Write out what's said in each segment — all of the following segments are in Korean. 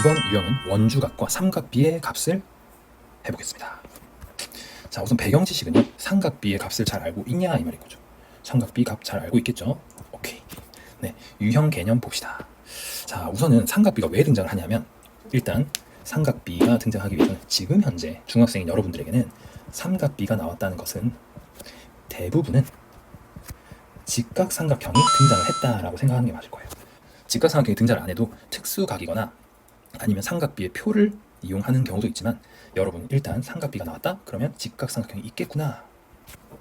이번 유형은 원주각과 삼각비의 값을 해보겠습니다. 자, 우선 배경 지식은요, 삼각비의 값을 잘 알고 있냐 이 말인 거죠. 삼각비 값 잘 알고 있겠죠? 오케이. 네, 유형 개념 봅시다. 자, 우선은 삼각비가 왜 등장을 하냐면, 일단 삼각비가 등장하기 위해서는 지금 현재 중학생인 여러분들에게는 삼각비가 나왔다는 것은 대부분은 직각삼각형이 등장을 했다라고 생각하는 게 맞을 거예요. 직각삼각형이 등장을 안 해도 특수각이거나 아니면 삼각비의 표를 이용하는 경우도 있지만, 여러분 일단 삼각비가 나왔다? 그러면 직각삼각형이 있겠구나.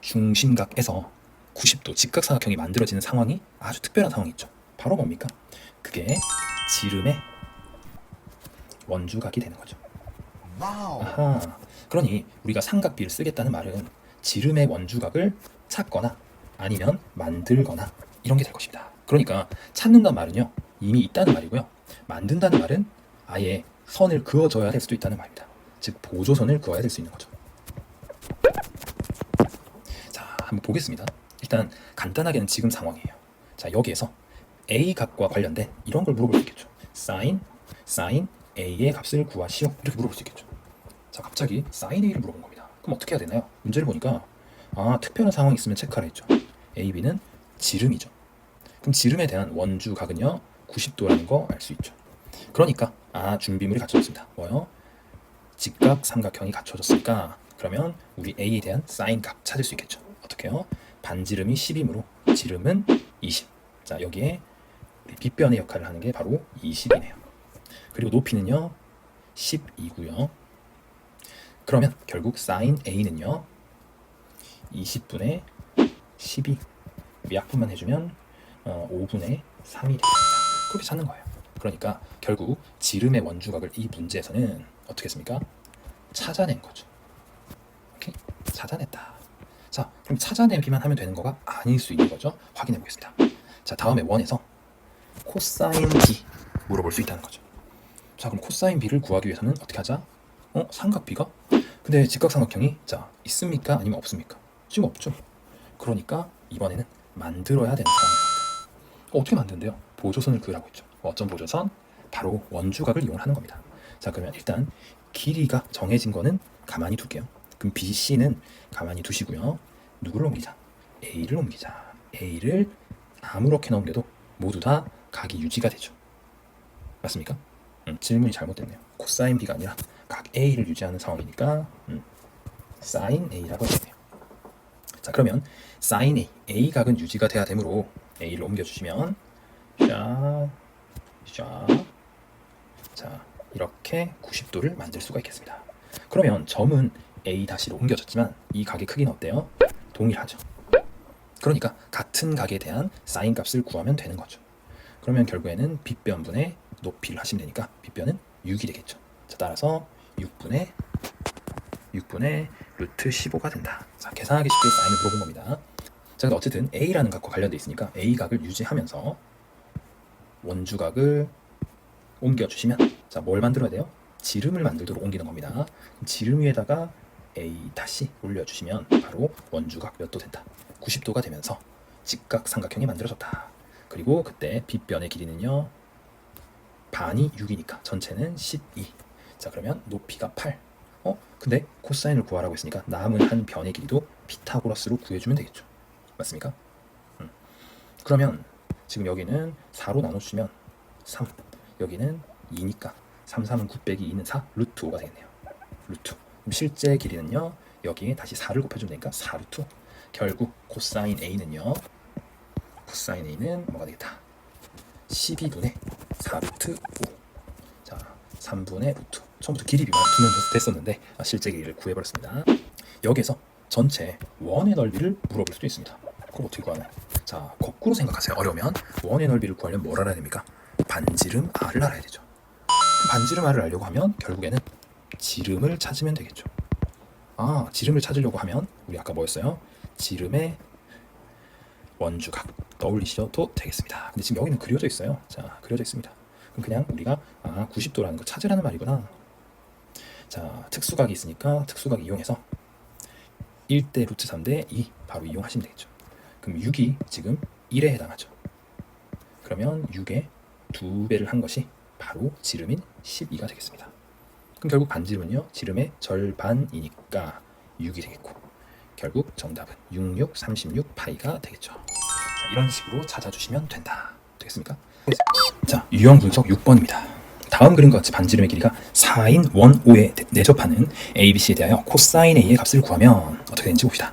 중심각에서 90도 직각삼각형이 만들어지는 상황이 아주 특별한 상황이 있죠. 바로 뭡니까? 그게 지름의 원주각이 되는 거죠. 아하. 그러니 우리가 삼각비를 쓰겠다는 말은 지름의 원주각을 찾거나 아니면 만들거나 이런 게 될 것입니다. 그러니까 찾는다는 말은요, 이미 있다는 말이고요. 만든다는 말은 아예 선을 그어줘야 될 수도 있다는 말입니다. 즉 보조선을 그어야 될 수 있는 거죠. 자, 한번 보겠습니다. 일단 간단하게는 지금 상황이에요. 자, 여기에서 A 값과 관련된 이런 걸 물어볼 수 있겠죠. sin A의 값을 구하시오, 이렇게 물어볼 수 있겠죠. 자, 갑자기 sin A를 물어본 겁니다. 그럼 어떻게 해야 되나요? 문제를 보니까 특별한 상황이 있으면 체크하라 했죠. A, B는 지름이죠. 그럼 지름에 대한 원주각은요 90도라는 거 알 수 있죠. 그러니까 준비물이 갖춰졌습니다. 뭐요? 직각 삼각형이 갖춰졌으니까 그러면 우리 A에 대한 sin 값 찾을 수 있겠죠. 어떻게 해요? 반지름이 10이므로 지름은 20. 자, 여기에 빗변의 역할을 하는 게 바로 20이네요. 그리고 높이는요 10이고요. 그러면 결국 sin A는요 20분의 12 약분만 해주면 5분의 3이 되겠습니다. 그렇게 찾는 거예요. 그러니까 결국 지름의 원주각을 이 문제에서는 어떻게 했습니까? 찾아낸 거죠. 오케이? 찾아냈다. 자, 그럼 찾아내기만 하면 되는 거가 아닐 수 있는 거죠. 확인해 보겠습니다. 자, 다음에 원에서 코사인 B 물어볼 수 있다는 거죠. 자, 그럼 코사인 B를 구하기 위해서는 어떻게 하자? 삼각비가? 근데 직각삼각형이 자 있습니까? 아니면 없습니까? 지금 없죠. 그러니까 이번에는 만들어야 되는 상황입니다. 어떻게 만드는데요? 보조선을 그으라고 했죠. 어떤 보조선? 바로 원주각을 이용하는 겁니다. 자, 그러면 일단 길이가 정해진 거는 가만히 둘게요. 그럼 BC는 가만히 두시고요. 누구를 옮기자? A를 옮기자. A를 아무렇게나 옮겨도 모두 다 각이 유지가 되죠. 맞습니까? 질문이 잘못됐네요. 코사인 B가 아니라 각 A를 유지하는 상황이니까 sin A라고 했네요. 자, 그러면 sin A, A 각은 유지가 돼야 되므로 A를 옮겨주시면 자, 이렇게 90도를 만들 수가 있겠습니다. 그러면 점은 A-로 옮겨졌지만 이 각의 크기는 어때요? 동일하죠. 그러니까 같은 각에 대한 sin 값을 구하면 되는 거죠. 그러면 결국에는 빗변분의 높이를 하시면 되니까 빗변은 6이 되겠죠. 자, 따라서 6분의 루트 15가 된다. 자, 계산하기 쉽게 사인을 물어본 겁니다. 자, 근데 어쨌든 A라는 각과 관련돼 있으니까 A 각을 유지하면서 원주각을 옮겨주시면 자, 뭘 만들어야 돼요? 지름을 만들도록 옮기는 겁니다. 지름 위에다가 A 다시 올려주시면 바로 원주각 몇 도 된다? 90도가 되면서 직각삼각형이 만들어졌다. 그리고 그때 빗변의 길이는요 반이 6이니까 전체는 12. 자, 그러면 높이가 8. 근데 코사인을 구하라고 했으니까 남은 한 변의 길이도 피타고라스로 구해주면 되겠죠. 맞습니까? 그러면 지금 여기는 4로 나눠주시면 3, 여기는 2니까 3, 3은 9 빼기 2는 4, 루트 5가 되겠네요. 루트. 그럼 실제 길이는요 여기에 다시 4를 곱해주면 되니까 4 루트. 결국 코사인 A는요 뭐가 되겠다? 12분의 4 루트 5. 자, 3분의 루트. 처음부터 길이 비만 두면 됐었는데 실제 길이를 구해버렸습니다. 여기에서 전체 원의 넓이를 물어볼 수도 있습니다. 그럼 어떻게 구하나요? 자, 거꾸로 생각하세요. 어려우면 원의 넓이를 구하려면 뭘 알아야 됩니까? 반지름 R을 알아야 되죠. 반지름 R을 알려고 하면 결국에는 지름을 찾으면 되겠죠. 지름을 찾으려고 하면 우리 아까 뭐였어요? 지름의 원주각 떠올리셔도 되겠습니다. 근데 지금 여기는 그려져 있어요. 자, 그려져 있습니다. 그럼 그냥 우리가 90도라는 거 찾으라는 말이구나. 자, 특수각이 있으니까 특수각 이용해서 1대 루트 3대 2 바로 이용하시면 되겠죠. 그럼 6이 지금 1에 해당하죠. 그러면 6의 2배를 한 것이 바로 지름인 12가 되겠습니다. 그럼 결국 반지름은요, 지름의 절반이니까 6이 되겠고, 결국 정답은 66, 36 파이가 되겠죠. 자, 이런 식으로 찾아주시면 된다. 되겠습니까? 자, 유형 분석 6번입니다. 다음 그림과 같이 반지름의 길이가 4인 원 5에 내접하는 ABC에 대하여 코사인 A의 값을 구하면 어떻게 되는지 봅시다.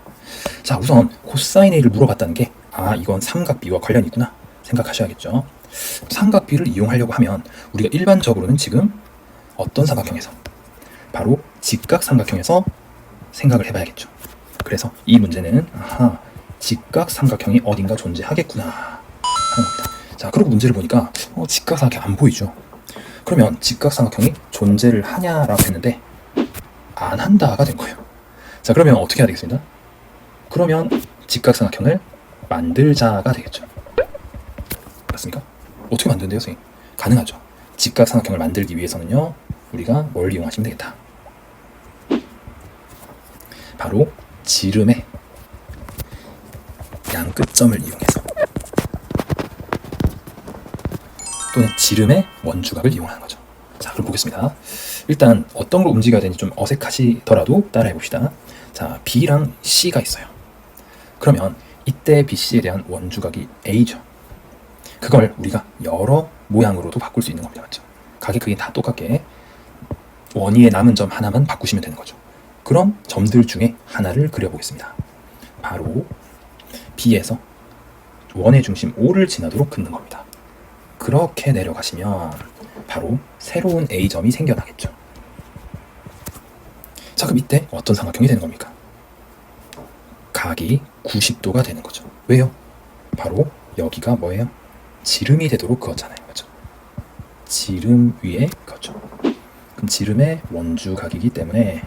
자, 우선 코사인 A를 물어봤다는 게 이건 삼각비와 관련이 있구나 생각하셔야겠죠. 삼각비를 이용하려고 하면 우리가 일반적으로는 지금 어떤 삼각형에서? 바로 직각삼각형에서 생각을 해봐야겠죠. 그래서 이 문제는 직각삼각형이 어딘가 존재하겠구나 하는 겁니다. 자, 그리고 문제를 보니까 직각삼각형 안 보이죠. 그러면 직각삼각형이 존재를 하냐라고 했는데 안 한다가 된 거예요. 자, 그러면 어떻게 해야 되겠습니다? 그러면 직각삼각형을 만들자가 되겠죠. 맞습니까? 어떻게 만드는데요, 선생님? 가능하죠. 직각삼각형을 만들기 위해서는요, 우리가 뭘 이용하시면 되겠다. 바로 지름의 양끝점을 이용해서 또는 지름의 원주각을 이용하는 거죠. 자, 그럼 보겠습니다. 일단 어떤 걸 움직여야 되는지 좀 어색하시더라도 따라해 봅시다. 자, B랑 C가 있어요. 그러면 이때 BC에 대한 원주각이 A죠. 그걸 우리가 여러 모양으로도 바꿀 수 있는 겁니다. 맞죠? 각의 크기 다 똑같게 원위에 남은 점 하나만 바꾸시면 되는 거죠. 그럼 점들 중에 하나를 그려보겠습니다. 바로 B에서 원의 중심 O를 지나도록 긋는 겁니다. 그렇게 내려가시면 바로 새로운 A점이 생겨나겠죠. 자, 그럼 이때 어떤 삼각형이 되는 겁니까? 각이 90도가 되는 거죠. 왜요? 바로 여기가 뭐예요? 지름이 되도록 그었잖아요. 그렇죠? 지름 위에 그었죠. 그럼 지름의 원주각이기 때문에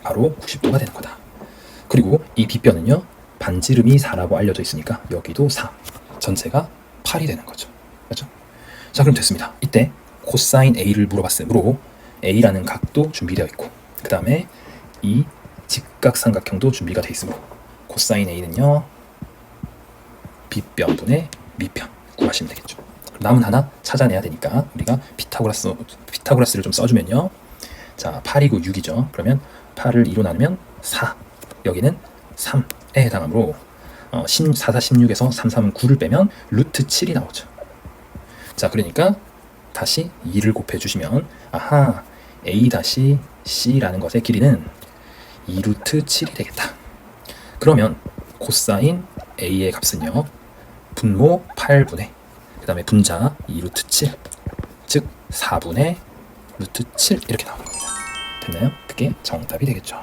바로 90도가 되는 거다. 그리고 이 빗변은요, 반지름이 4라고 알려져 있으니까 여기도 4, 전체가 8이 되는 거죠. 그렇죠? 자, 그럼 됐습니다. 이때 코사인 A를 물어봤으므로 A라는 각도 준비되어 있고, 그 다음에 이 직각삼각형도 준비가 되어 있으므로 코사인 A는요, 빗변분의 밑변 구하시면 되겠죠. 남은 하나 찾아내야 되니까 우리가 피타고라스를 좀 써주면요. 자, 8이고 6이죠. 그러면 8을 2로 나누면 4. 여기는 3에 해당하므로 4, 4, 16에서 3, 3은 9를 빼면 루트 7이 나오죠. 자, 그러니까 다시 2를 곱해주시면 A-C라는 것의 길이는 2루트 7이 되겠다. 그러면 코사인 A의 값은요, 분모 8분의 그 다음에 분자 2루트 7, 즉 4분의 루트 7 이렇게 나오는 겁니다. 됐나요? 그게 정답이 되겠죠.